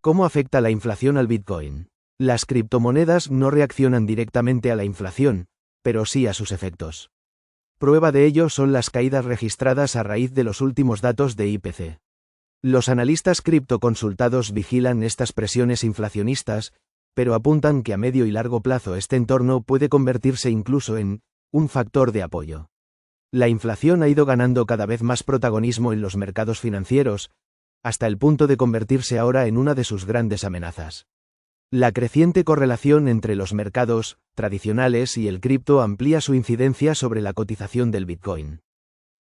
¿Cómo afecta la inflación al Bitcoin? Las criptomonedas no reaccionan directamente a la inflación, pero sí a sus efectos. Prueba de ello son las caídas registradas a raíz de los últimos datos de IPC. Los analistas cripto consultados vigilan estas presiones inflacionistas, pero apuntan que a medio y largo plazo este entorno puede convertirse incluso en un factor de apoyo. La inflación ha ido ganando cada vez más protagonismo en los mercados financieros, hasta el punto de convertirse ahora en una de sus grandes amenazas. La creciente correlación entre los mercados tradicionales y el cripto amplía su incidencia sobre la cotización del Bitcoin.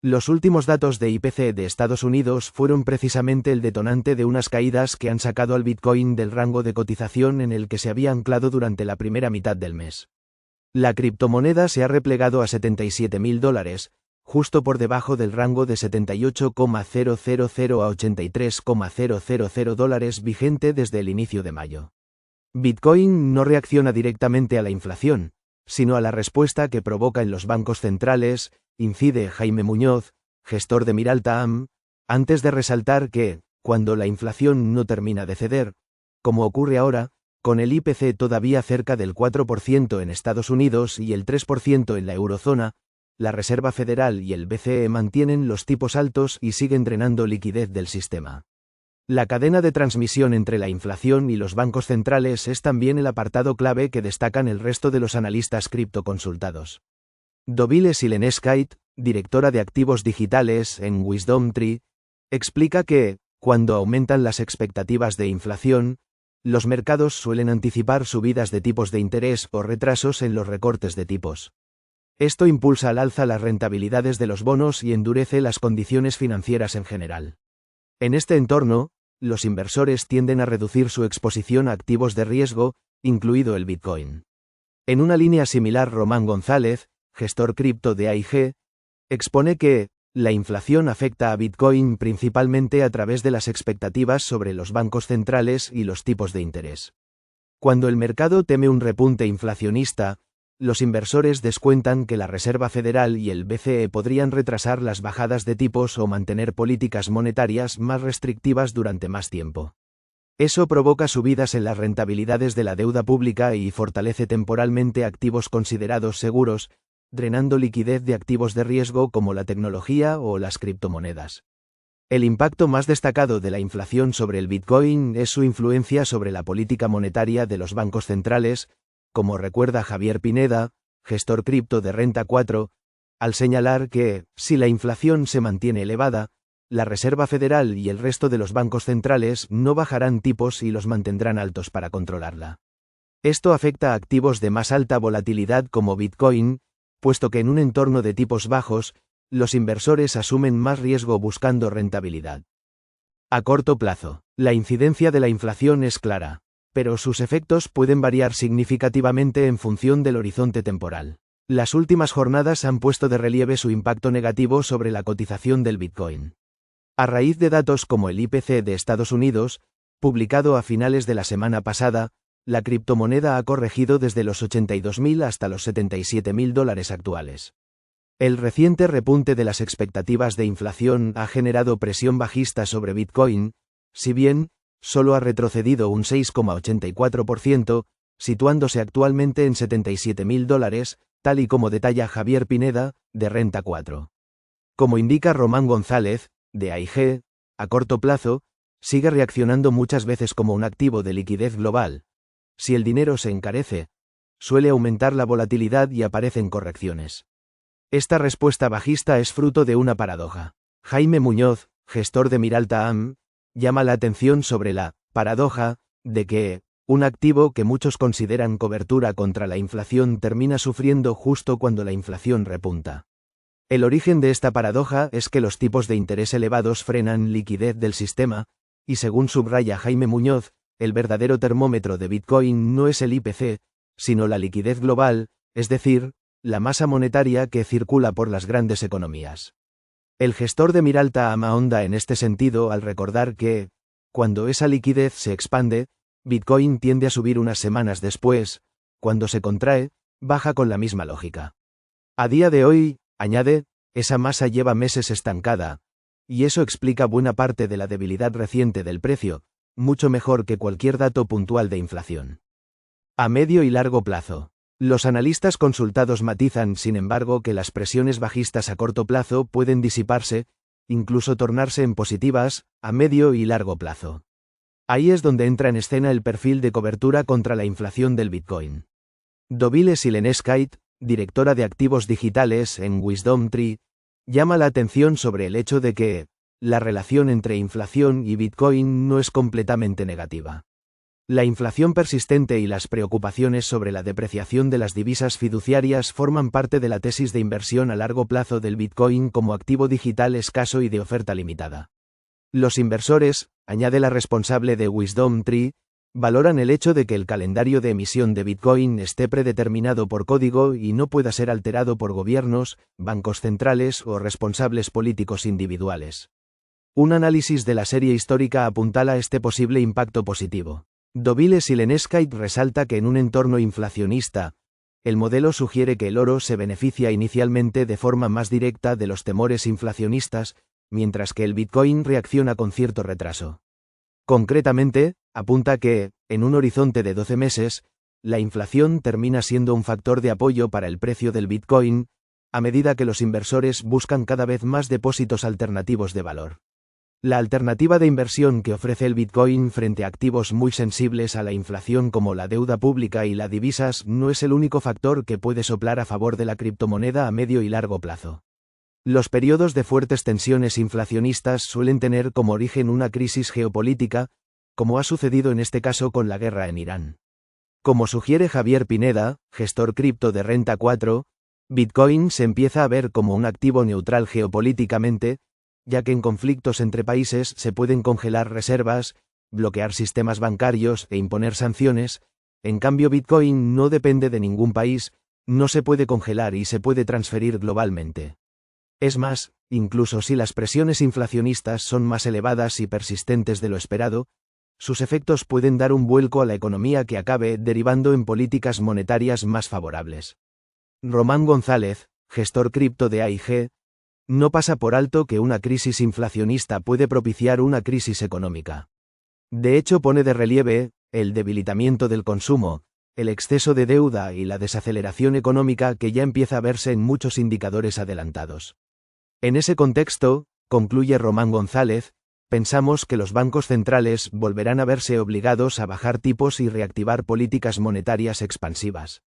Los últimos datos de IPC de Estados Unidos fueron precisamente el detonante de unas caídas que han sacado al Bitcoin del rango de cotización en el que se había anclado durante la primera mitad del mes. La criptomoneda se ha replegado a $77.000, justo por debajo del rango de 78,000 a $83,000 vigente desde el inicio de mayo. Bitcoin no reacciona directamente a la inflación, sino a la respuesta que provoca en los bancos centrales, incide Jaime Muñoz, gestor de Miralta-AM, antes de resaltar que, cuando la inflación no termina de ceder, como ocurre ahora, con el IPC todavía cerca del 4% en Estados Unidos y el 3% en la eurozona, la Reserva Federal y el BCE mantienen los tipos altos y siguen drenando liquidez del sistema. La cadena de transmisión entre la inflación y los bancos centrales es también el apartado clave que destacan el resto de los analistas cripto consultados. Dovile Sileneskait, directora de activos digitales en WisdomTree, explica que, cuando aumentan las expectativas de inflación, los mercados suelen anticipar subidas de tipos de interés o retrasos en los recortes de tipos. Esto impulsa al alza las rentabilidades de los bonos y endurece las condiciones financieras en general. En este entorno, los inversores tienden a reducir su exposición a activos de riesgo, incluido el Bitcoin. En una línea similar, Román González, gestor cripto de AIG, expone que la inflación afecta a Bitcoin principalmente a través de las expectativas sobre los bancos centrales y los tipos de interés. Cuando el mercado teme un repunte inflacionista, los inversores descuentan que la Reserva Federal y el BCE podrían retrasar las bajadas de tipos o mantener políticas monetarias más restrictivas durante más tiempo. Eso provoca subidas en las rentabilidades de la deuda pública y fortalece temporalmente activos considerados seguros, drenando liquidez de activos de riesgo como la tecnología o las criptomonedas. El impacto más destacado de la inflación sobre el Bitcoin es su influencia sobre la política monetaria de los bancos centrales, como recuerda Javier Pineda, gestor cripto de Renta 4, al señalar que, si la inflación se mantiene elevada, la Reserva Federal y el resto de los bancos centrales no bajarán tipos y los mantendrán altos para controlarla. Esto afecta a activos de más alta volatilidad como Bitcoin, puesto que en un entorno de tipos bajos, los inversores asumen más riesgo buscando rentabilidad. A corto plazo, la incidencia de la inflación es clara, pero sus efectos pueden variar significativamente en función del horizonte temporal. Las últimas jornadas han puesto de relieve su impacto negativo sobre la cotización del Bitcoin. A raíz de datos como el IPC de Estados Unidos, publicado a finales de la semana pasada, la criptomoneda ha corregido desde los $82.000 hasta los $77.000 actuales. El reciente repunte de las expectativas de inflación ha generado presión bajista sobre Bitcoin, si bien solo ha retrocedido un 6,84%, situándose actualmente en $77.000, tal y como detalla Javier Pineda, de Renta 4. Como indica Román González, de AIG, a corto plazo, sigue reaccionando muchas veces como un activo de liquidez global. Si el dinero se encarece, suele aumentar la volatilidad y aparecen correcciones. Esta respuesta bajista es fruto de una paradoja. Jaime Muñoz, gestor de Miralta-AM, llama la atención sobre la paradoja de que un activo que muchos consideran cobertura contra la inflación termina sufriendo justo cuando la inflación repunta. El origen de esta paradoja es que los tipos de interés elevados frenan liquidez del sistema, y según subraya Jaime Muñoz, el verdadero termómetro de Bitcoin no es el IPC, sino la liquidez global, es decir, la masa monetaria que circula por las grandes economías. El gestor de Miralta-AM ahonda en este sentido al recordar que, cuando esa liquidez se expande, Bitcoin tiende a subir unas semanas después, cuando se contrae, baja con la misma lógica. A día de hoy, añade, esa masa lleva meses estancada, y eso explica buena parte de la debilidad reciente del precio, mucho mejor que cualquier dato puntual de inflación. A medio y largo plazo. Los analistas consultados matizan, sin embargo, que las presiones bajistas a corto plazo pueden disiparse, incluso tornarse en positivas, a medio y largo plazo. Ahí es donde entra en escena el perfil de cobertura contra la inflación del Bitcoin. Dovile Sileneskite, directora de activos digitales en WisdomTree, llama la atención sobre el hecho de que la relación entre inflación y Bitcoin no es completamente negativa. La inflación persistente y las preocupaciones sobre la depreciación de las divisas fiduciarias forman parte de la tesis de inversión a largo plazo del Bitcoin como activo digital escaso y de oferta limitada. Los inversores, añade la responsable de WisdomTree, valoran el hecho de que el calendario de emisión de Bitcoin esté predeterminado por código y no pueda ser alterado por gobiernos, bancos centrales o responsables políticos individuales. Un análisis de la serie histórica apuntala este posible impacto positivo. Dovile Sileneskite resalta que en un entorno inflacionista, el modelo sugiere que el oro se beneficia inicialmente de forma más directa de los temores inflacionistas, mientras que el Bitcoin reacciona con cierto retraso. Concretamente, apunta que, en un horizonte de 12 meses, la inflación termina siendo un factor de apoyo para el precio del Bitcoin, a medida que los inversores buscan cada vez más depósitos alternativos de valor. La alternativa de inversión que ofrece el Bitcoin frente a activos muy sensibles a la inflación como la deuda pública y las divisas no es el único factor que puede soplar a favor de la criptomoneda a medio y largo plazo. Los periodos de fuertes tensiones inflacionistas suelen tener como origen una crisis geopolítica, como ha sucedido en este caso con la guerra en Irán. Como sugiere Javier Pineda, gestor cripto de Renta 4, Bitcoin se empieza a ver como un activo neutral geopolíticamente, ya que en conflictos entre países se pueden congelar reservas, bloquear sistemas bancarios e imponer sanciones. En cambio, Bitcoin no depende de ningún país, no se puede congelar y se puede transferir globalmente. Es más, incluso si las presiones inflacionistas son más elevadas y persistentes de lo esperado, sus efectos pueden dar un vuelco a la economía que acabe derivando en políticas monetarias más favorables. Román González, gestor cripto de AIG, no pasa por alto que una crisis inflacionista puede propiciar una crisis económica. De hecho, pone de relieve el debilitamiento del consumo, el exceso de deuda y la desaceleración económica que ya empieza a verse en muchos indicadores adelantados. En ese contexto, concluye Román González, pensamos que los bancos centrales volverán a verse obligados a bajar tipos y reactivar políticas monetarias expansivas.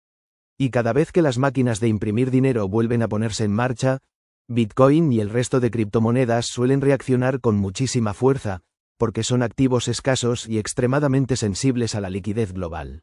Y cada vez que las máquinas de imprimir dinero vuelven a ponerse en marcha, Bitcoin y el resto de criptomonedas suelen reaccionar con muchísima fuerza, porque son activos escasos y extremadamente sensibles a la liquidez global.